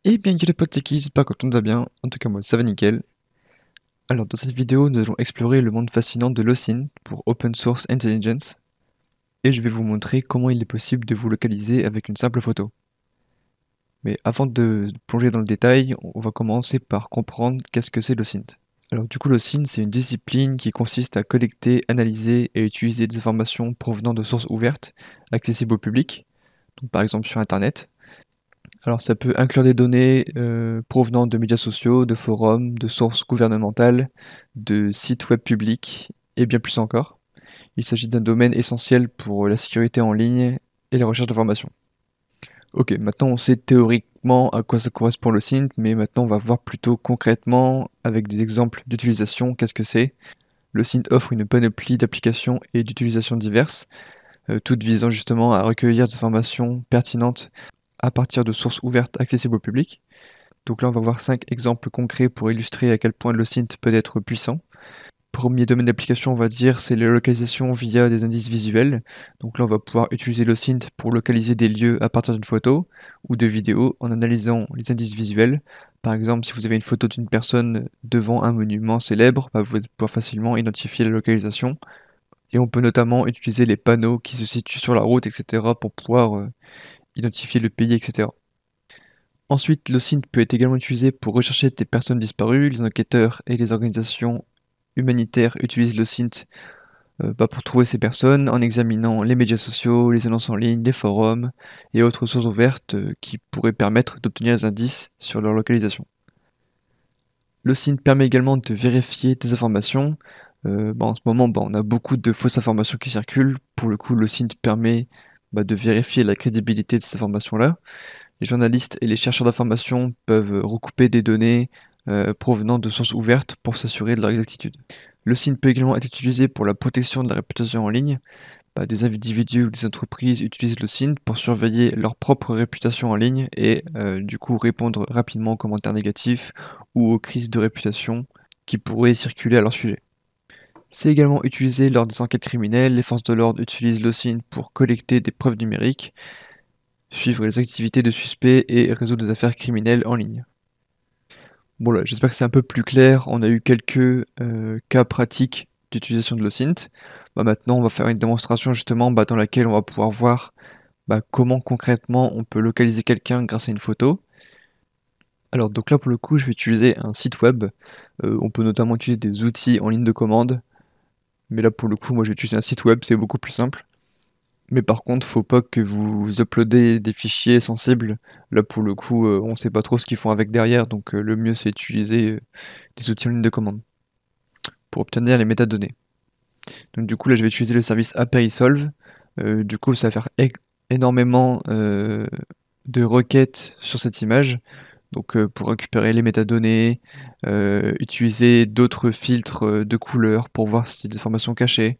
Eh bien, yo les potes, c'est qui? J'espère que tout va bien. En tout cas, moi, ça va nickel. Alors, dans cette vidéo, nous allons explorer le monde fascinant de l'OSINT pour Open Source Intelligence, et je vais vous montrer comment il est possible de vous localiser avec une simple photo. Mais avant de plonger dans le détail, on va commencer par comprendre qu'est-ce que c'est l'OSINT. Alors, du coup, l'OSINT, c'est une discipline qui consiste à collecter, analyser et utiliser des informations provenant de sources ouvertes, accessibles au public, donc par exemple sur Internet. Alors ça peut inclure des données provenant de médias sociaux, de forums, de sources gouvernementales, de sites web publics et bien plus encore. Il s'agit d'un domaine essentiel pour la sécurité en ligne et la recherche d'informations. Ok, maintenant on sait théoriquement à quoi ça correspond le SINT, mais maintenant on va voir plutôt concrètement avec des exemples d'utilisation qu'est-ce que c'est. Le SINT offre une panoplie d'applications et d'utilisations diverses, toutes visant justement à recueillir des informations pertinentes à partir de sources ouvertes accessibles au public. Donc là, on va voir 5 exemples concrets pour illustrer à quel point le SINT peut être puissant. Premier domaine d'application, on va dire, c'est la localisation via des indices visuels. Donc là, on va pouvoir utiliser le SINT pour localiser des lieux à partir d'une photo ou de vidéos en analysant les indices visuels. Par exemple, si vous avez une photo d'une personne devant un monument célèbre, vous allez pouvoir facilement identifier la localisation. Et on peut notamment utiliser les panneaux qui se situent sur la route, etc. pour pouvoir identifier le pays, etc. Ensuite, l'OSINT peut être également utilisé pour rechercher des personnes disparues. Les enquêteurs et les organisations humanitaires utilisent l'OSINT pour trouver ces personnes en examinant les médias sociaux, les annonces en ligne, les forums et autres sources ouvertes qui pourraient permettre d'obtenir des indices sur leur localisation. L'OSINT permet également de vérifier des informations. En ce moment, on a beaucoup de fausses informations qui circulent. Pour le coup, l'OSINT permet de vérifier la crédibilité de ces informations-là. Les journalistes et les chercheurs d'informations peuvent recouper des données provenant de sources ouvertes pour s'assurer de leur exactitude. Le SIN peut également être utilisé pour la protection de la réputation en ligne. Des individus ou des entreprises utilisent le SIN pour surveiller leur propre réputation en ligne et du coup répondre rapidement aux commentaires négatifs ou aux crises de réputation qui pourraient circuler à leur sujet. C'est également utilisé lors des enquêtes criminelles. Les forces de l'ordre utilisent le SIN pour collecter des preuves numériques, suivre les activités de suspects et résoudre des affaires criminelles en ligne. Bon là, j'espère que c'est un peu plus clair. On a eu quelques cas pratiques d'utilisation de l'OSINT. Maintenant, on va faire une démonstration justement dans laquelle on va pouvoir voir comment concrètement on peut localiser quelqu'un grâce à une photo. Alors donc là pour le coup, je vais utiliser un site web. On peut notamment utiliser des outils en ligne de commande. Mais là pour le coup, moi je vais utiliser un site web, c'est beaucoup plus simple. Mais par contre, faut pas que vous uploadez des fichiers sensibles. Là, pour le coup, on sait pas trop ce qu'ils font avec derrière, donc le mieux c'est d'utiliser des outils en ligne de commande pour obtenir les métadonnées. Donc du coup, là, je vais utiliser le service API Solve. Du coup, ça va faire énormément de requêtes sur cette image. Donc pour récupérer les métadonnées, utiliser d'autres filtres de couleurs pour voir s'il y a des informations cachées.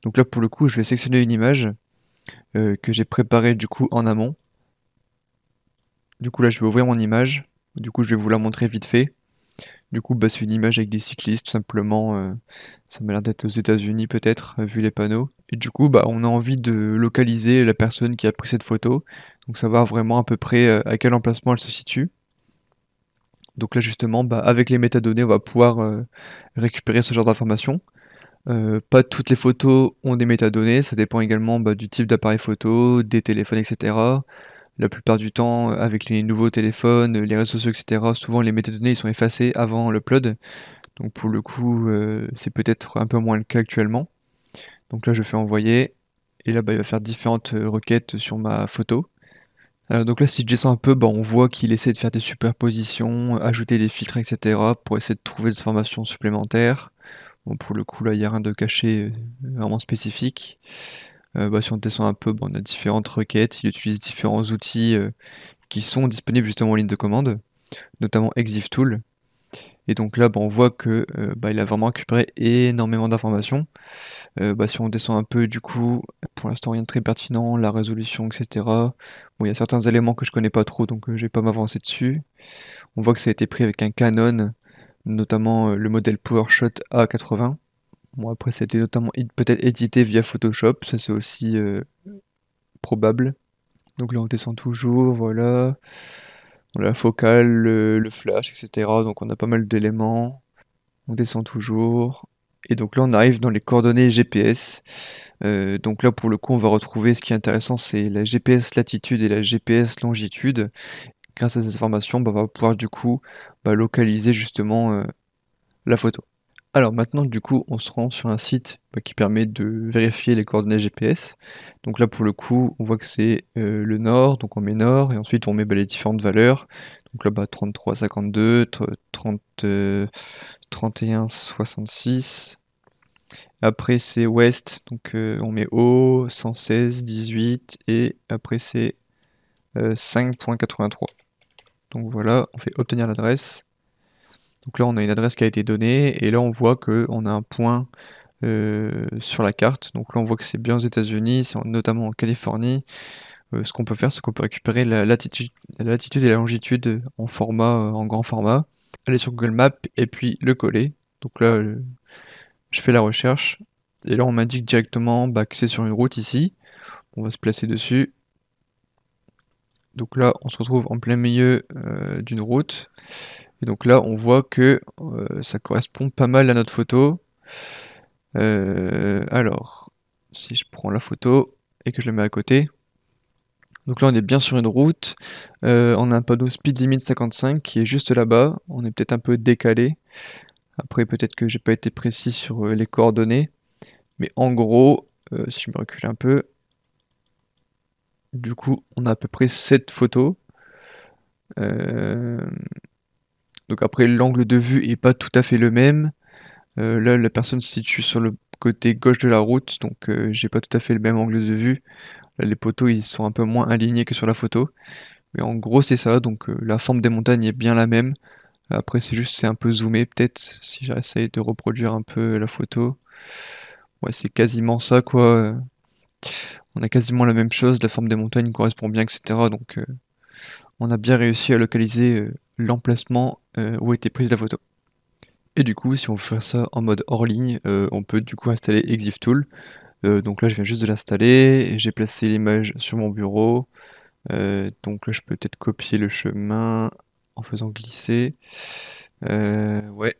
Donc là, pour le coup, je vais sélectionner une image que j'ai préparé du coup en amont. Du coup là je vais ouvrir mon image. Du coup je vais vous la montrer vite fait. Du coup c'est une image avec des cyclistes tout simplement. Ça m'a l'air d'être aux États-Unis peut-être vu les panneaux. Et du coup on a envie de localiser la personne qui a pris cette photo. Donc savoir vraiment à peu près à quel emplacement elle se situe. Donc là justement avec les métadonnées on va pouvoir récupérer ce genre d'informations. Pas toutes les photos ont des métadonnées, ça dépend également du type d'appareil photo, des téléphones, etc. La plupart du temps, avec les nouveaux téléphones, les réseaux sociaux, etc., souvent les métadonnées ils sont effacées avant l'upload. Donc pour le coup, c'est peut-être un peu moins le cas actuellement. Donc là, je fais envoyer. Et là, il va faire différentes requêtes sur ma photo. Alors, donc là, si je descends un peu, on voit qu'il essaie de faire des superpositions, ajouter des filtres, etc. pour essayer de trouver des informations supplémentaires. Bon, pour le coup, là, il n'y a rien de caché vraiment spécifique. Si on descend un peu, on a différentes requêtes. Il utilise différents outils qui sont disponibles justement en ligne de commande, notamment ExifTool. Et donc là, on voit que il a vraiment récupéré énormément d'informations. Si on descend un peu, du coup, pour l'instant rien de très pertinent, la résolution, etc. Bon, il y a certains éléments que je connais pas trop, donc je vais pas m'avancer dessus. On voit que ça a été pris avec un Canon, notamment le modèle PowerShot A80. Bon, après, ça a été notamment peut-être édité via Photoshop, ça c'est aussi probable. Donc là, on descend toujours, voilà. On a la focale, le flash, etc. Donc on a pas mal d'éléments. On descend toujours. Et donc là, on arrive dans les coordonnées GPS. Donc là, pour le coup, on va retrouver ce qui est intéressant, c'est la GPS latitude et la GPS longitude. Grâce à ces informations, on va pouvoir du coup localiser justement la photo. Alors maintenant, du coup, on se rend sur un site qui permet de vérifier les coordonnées GPS. Donc là, pour le coup, on voit que c'est le nord, donc on met nord, et ensuite on met les différentes valeurs. Donc là, 33, 52, 30, 31, 66. Après, c'est ouest, donc on met haut, 116, 18, et après, c'est 5.83. Donc voilà, on fait obtenir l'adresse. Donc là, on a une adresse qui a été donnée, et là, on voit qu'on a un point sur la carte. Donc là, on voit que c'est bien aux États-Unis, c'est notamment en Californie. Ce qu'on peut faire, c'est qu'on peut récupérer la latitude et la longitude en grand format, aller sur Google Maps et puis le coller. Donc là, je fais la recherche, et là, on m'indique directement que c'est sur une route ici. On va se placer dessus. Donc là, on se retrouve en plein milieu d'une route. Et donc là, on voit que ça correspond pas mal à notre photo. Alors, si je prends la photo et que je la mets à côté, donc là on est bien sur une route, on a un panneau speed limit 55 qui est juste là-bas, on est peut-être un peu décalé, après peut-être que j'ai pas été précis sur les coordonnées, mais en gros, si je me recule un peu, du coup on a à peu près 7 photos. Euh, donc après l'angle de vue est pas tout à fait le même. Là la personne se situe sur le côté gauche de la route, donc j'ai pas tout à fait le même angle de vue. Là, les poteaux ils sont un peu moins alignés que sur la photo. Mais en gros c'est ça, donc la forme des montagnes est bien la même. Après c'est un peu zoomé peut-être, si j'essaye de reproduire un peu la photo. Ouais c'est quasiment ça quoi. On a quasiment la même chose, la forme des montagnes correspond bien, etc. Donc on a bien réussi à localiser l'emplacement où était prise la photo. Et du coup si on veut faire ça en mode hors ligne, on peut du coup installer EXIF Tool. Donc là je viens juste de l'installer, et j'ai placé l'image sur mon bureau. Donc là, je peux peut-être copier le chemin en faisant glisser. Ouais.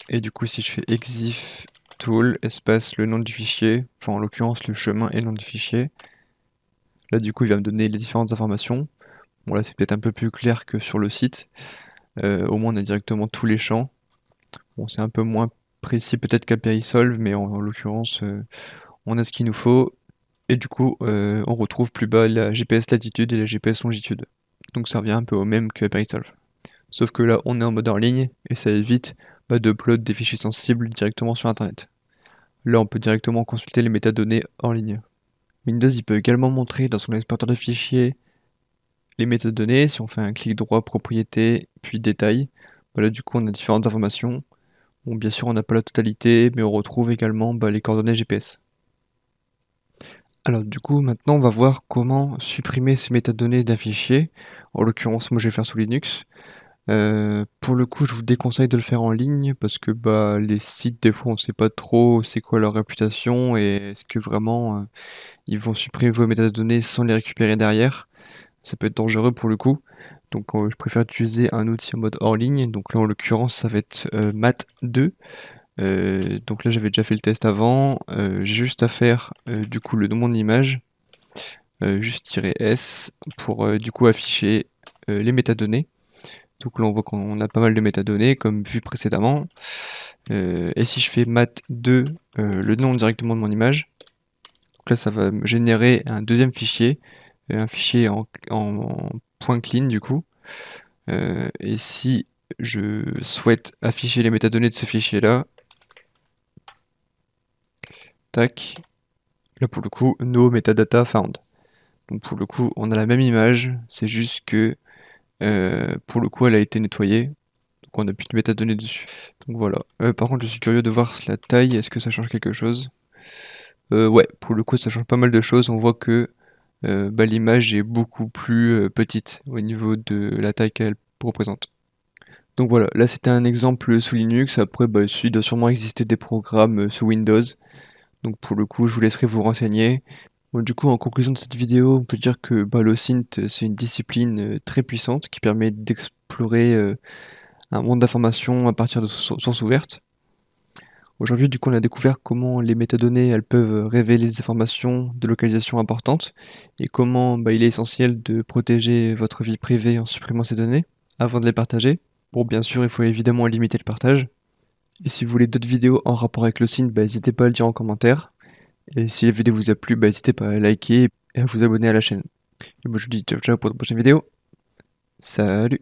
Et du coup, si je fais exif tool, espace, le nom du fichier, enfin en l'occurrence le chemin et le nom du fichier, là du coup, il va me donner les différentes informations. Bon, là, c'est peut-être un peu plus clair que sur le site. Au moins, on a directement tous les champs. Bon, c'est un peu moins précis peut-être qu'à Perisolve, mais en l'occurrence, on a ce qu'il nous faut. Et du coup, on retrouve plus bas la GPS latitude et la GPS longitude. Donc ça revient un peu au même que Peristalve. Sauf que là, on est en mode en ligne et ça évite d'upload des fichiers sensibles directement sur Internet. Là, on peut directement consulter les métadonnées en ligne. Windows, il peut également montrer dans son explorateur de fichiers les métadonnées. Si on fait un clic droit, propriété, puis détail, là, du coup, on a différentes informations. Bon, bien sûr, on n'a pas la totalité, mais on retrouve également les coordonnées GPS. Alors du coup, maintenant, on va voir comment supprimer ces métadonnées d'un fichier. En l'occurrence, moi, je vais faire sous Linux. Pour le coup, je vous déconseille de le faire en ligne parce que les sites, des fois, on sait pas trop c'est quoi leur réputation et est-ce que vraiment ils vont supprimer vos métadonnées sans les récupérer derrière. Ça peut être dangereux pour le coup. Donc, je préfère utiliser un outil en mode hors ligne. Donc là, en l'occurrence, ça va être Mat2. Donc là, j'avais déjà fait le test avant. J'ai juste à faire du coup le nom de mon image, juste "-s" pour du coup afficher les métadonnées. Donc là, on voit qu'on a pas mal de métadonnées, comme vu précédemment. Et si je fais mat2, le nom directement de mon image, donc là, ça va me générer un deuxième fichier, un fichier en point clean du coup. Et si je souhaite afficher les métadonnées de ce fichier-là, tac, là pour le coup, no metadata found. Donc pour le coup, on a la même image, c'est juste que pour le coup, elle a été nettoyée. Donc on a plus de métadonnées dessus. Donc voilà. Par contre, je suis curieux de voir la taille. Est-ce que ça change quelque chose? Ouais, pour le coup, ça change pas mal de choses. On voit que l'image est beaucoup plus petite au niveau de la taille qu'elle représente. Donc voilà, là c'était un exemple sous Linux. Après, il doit sûrement exister des programmes sous Windows. Donc pour le coup, je vous laisserai vous renseigner. Bon, du coup, en conclusion de cette vidéo, on peut dire que l'OSINT, c'est une discipline très puissante qui permet d'explorer un monde d'informations à partir de sources ouvertes. Aujourd'hui, du coup, on a découvert comment les métadonnées, elles peuvent révéler des informations de localisation importantes et comment il est essentiel de protéger votre vie privée en supprimant ces données avant de les partager. Bon, bien sûr, il faut évidemment limiter le partage. Et si vous voulez d'autres vidéos en rapport avec le SIN, n'hésitez pas à le dire en commentaire. Et si la vidéo vous a plu, n'hésitez pas à liker et à vous abonner à la chaîne. Et moi je vous dis ciao ciao pour de prochaines vidéos. Salut!